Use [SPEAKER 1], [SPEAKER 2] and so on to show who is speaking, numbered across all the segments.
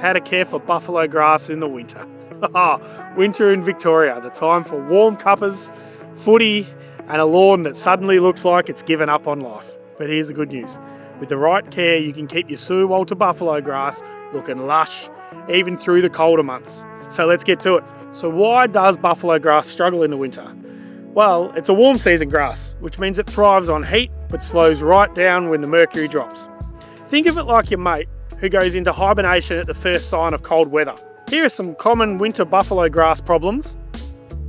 [SPEAKER 1] how to care for buffalo grass in the winter. Winter in Victoria, the time for warm cuppers, footy, and a lawn that suddenly looks like it's given up on life. But here's the good news. With the right care, you can keep your Sue Walter buffalo grass looking lush, even through the colder months. So let's get to it. So why does buffalo grass struggle in the winter? Well, it's a warm season grass, which means it thrives on heat, but slows right down when the mercury drops. Think of it like your mate who goes into hibernation at the first sign of cold weather. Here are some common winter buffalo grass problems.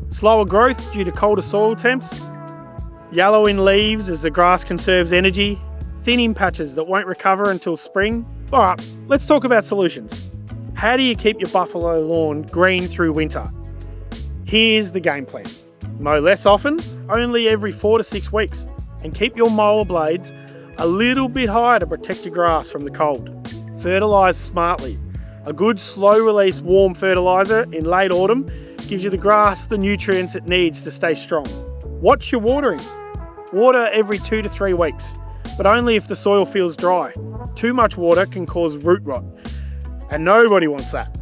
[SPEAKER 1] Slower growth due to colder soil temps, yellow in leaves as the grass conserves energy, thinning patches that won't recover until spring. Alright, let's talk about solutions. How do you keep your buffalo lawn green through winter? Here's the game plan. Mow less often, only every 4 to 6 weeks, and keep your mower blades a little bit higher to protect your grass from the cold. Fertilise smartly. A good slow release warm fertiliser in late autumn gives you the grass the nutrients it needs to stay strong. Watch your watering. Water every 2 to 3 weeks, but only if the soil feels dry. Too much water can cause root rot, and nobody wants that.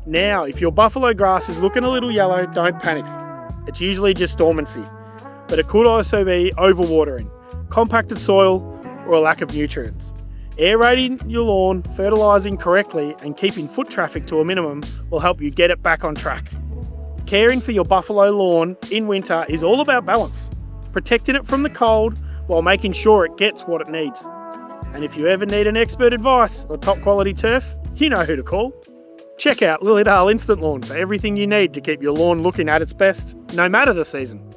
[SPEAKER 1] Now, if your buffalo grass is looking a little yellow, don't panic. It's usually just dormancy, but it could also be overwatering, compacted soil, or a lack of nutrients. Aerating your lawn, fertilising correctly, and keeping foot traffic to a minimum will help you get it back on track. Caring for your buffalo lawn in winter is all about balance, protecting it from the cold while making sure it gets what it needs. And if you ever need an expert advice or top quality turf, you know who to call. Check out Lilydale Instant Lawn for everything you need to keep your lawn looking at its best, no matter the season.